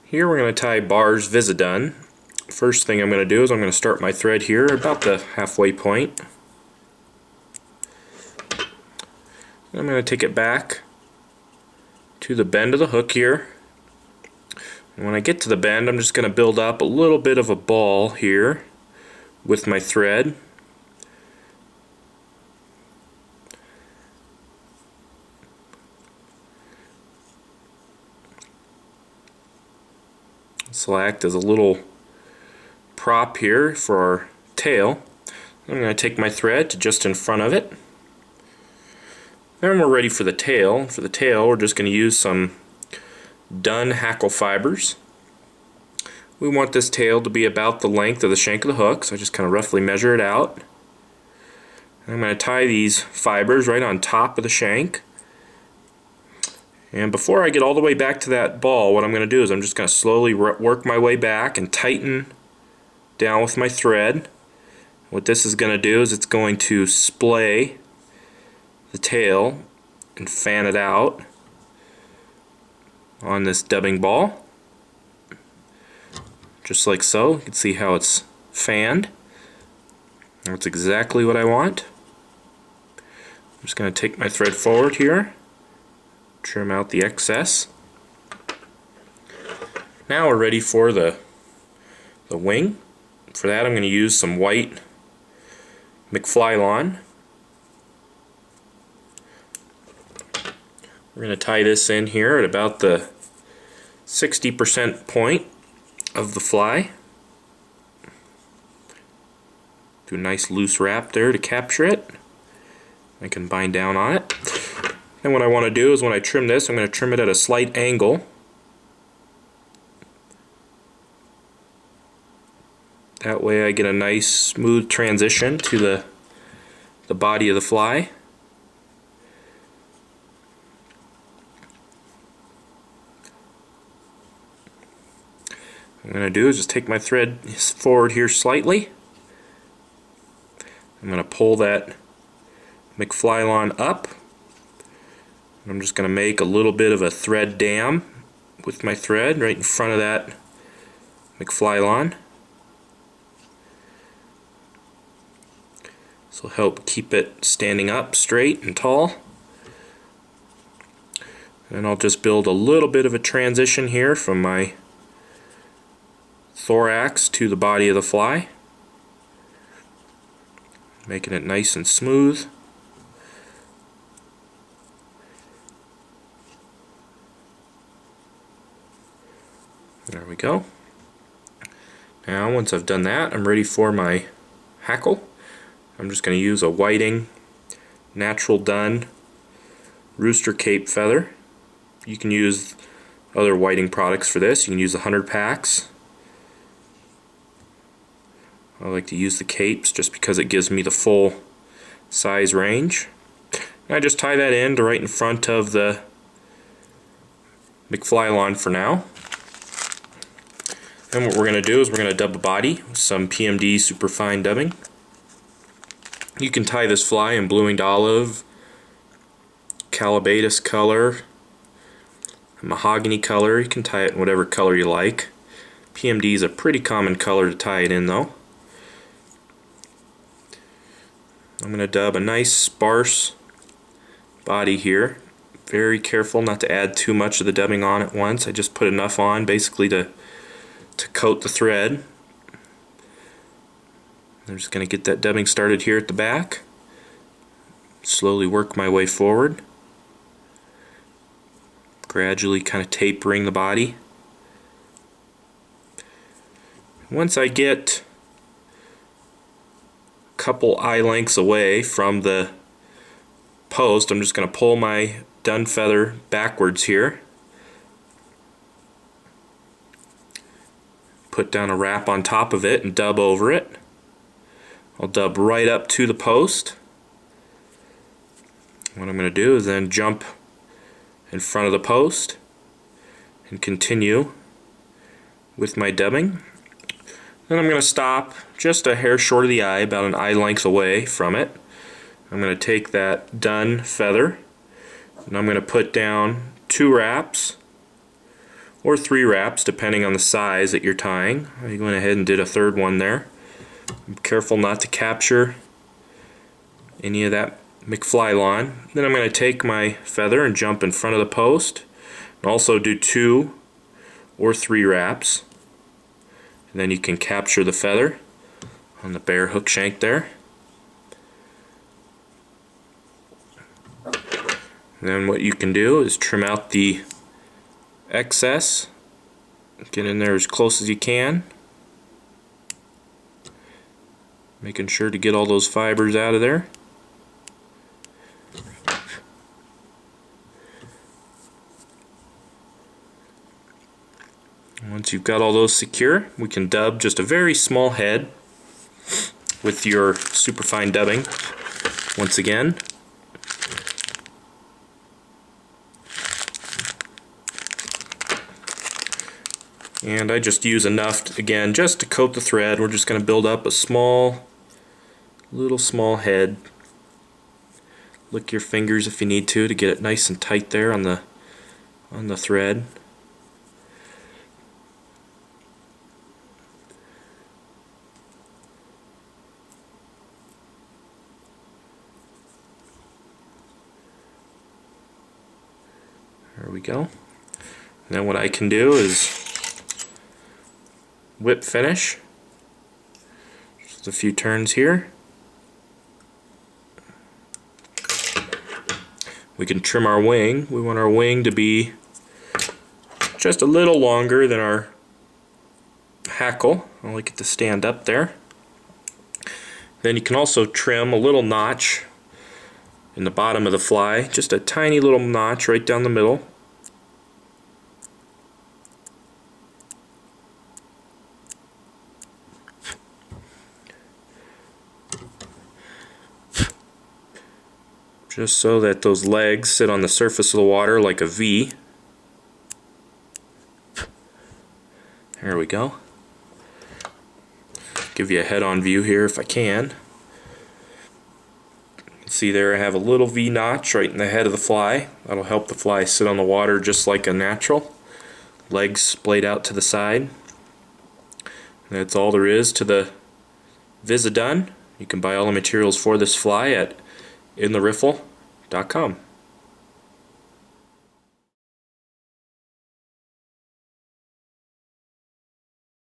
Here we're going to tie Barr's Vis-A-Dun. First thing I'm going to do is I'm going to start my thread here about the halfway point. I'm going to take it back to the bend of the hook here. And when I get to the bend, I'm just going to build up a little bit of a ball here with my thread. This will act as a little prop here for our tail. I'm going to take my thread to just in front of it. Then we're ready for the tail. For the tail, we're just going to use some Dun Hackle fibers. We want this tail to be about the length of the shank of the hook, so I just kind of roughly measure it out. I'm going to tie these fibers right on top of the shank. And before I get all the way back to that ball, what I'm going to do is I'm just going to slowly work my way back and tighten down with my thread. What this is going to do is it's going to splay the tail and fan it out on this dubbing ball. Just like so. You can see how it's fanned. That's exactly what I want. I'm just going to take my thread forward here, trim out the excess. Now we're ready for the wing. For that I'm going to use some white McFlylon. We're going to tie this in here at about the 60% point of the fly. Do a nice loose wrap there to capture it. I can bind down on it. And what I want to do is when I trim this, I'm going to trim it at a slight angle. That way I get a nice smooth transition to the body of the fly. What I'm going to do is just take my thread forward here slightly. I'm going to pull that McFlylon up. I'm just going to make a little bit of a thread dam with my thread right in front of that McFlylon. This will help keep it standing up straight and tall. And I'll just build a little bit of a transition here from my thorax to the body of the fly, making it nice and smooth. There we go. Now once I've done that, I'm ready for my hackle. I'm just going to use a whiting natural dun rooster cape feather. You can use other whiting products for this. You can use the 100 packs. I like to use the capes just because it gives me the full size range. And I just tie that in to right in front of the McFlylon for now. And what we're going to do is we're going to dub a body with some PMD Superfine dubbing. You can tie this fly in blue and olive, calabatus color, mahogany color. You can tie it in whatever color you like. PMD is a pretty common color to tie it in though. I'm going to dub a nice sparse body here. Very careful not to add too much of the dubbing on at once. I just put enough on basically to coat the thread. I'm just going to get that dubbing started here at the back. Slowly work my way forward. Gradually kind of tapering the body. Once I get a couple eye lengths away from the post, I'm just going to pull my dun feather backwards here. Put down a wrap on top of it and dub over it. I'll dub right up to the post. What I'm going to do is then jump in front of the post and continue with my dubbing. Then I'm going to stop just a hair short of the eye, about an eye length away from it. I'm going to take that dun feather and I'm going to put down 2 wraps or 3 wraps depending on the size that you're tying. I went ahead and did a third one there. Be careful not to capture any of that McFlylon. Then I'm going to take my feather and jump in front of the post and also do 2 or 3 wraps. And then you can capture the feather on the bare hook shank there. And then what you can do is trim out the excess. Get in there as close as you can, making sure to get all those fibers out of there. Once you've got all those secure, we can dub just a very small head with your Superfine dubbing once again. And I just use enough, again, just to coat the thread. We're just going to build up a little small head. Lick your fingers if you need to get it nice and tight there on the thread. There we go. And then what I can do is whip finish. Just a few turns here. We can trim our wing. We want our wing to be just a little longer than our hackle. I like it to stand up there. Then you can also trim a little notch in the bottom of the fly, just a tiny little notch right down the middle. Just so that those legs sit on the surface of the water like a V. There we go. Give you a head-on view here if I can. See there I have a little V notch right in the head of the fly. That'll help the fly sit on the water just like a natural. Legs splayed out to the side. That's all there is to the Vis-A-Dun. You can buy all the materials for this fly at intheriffle.com.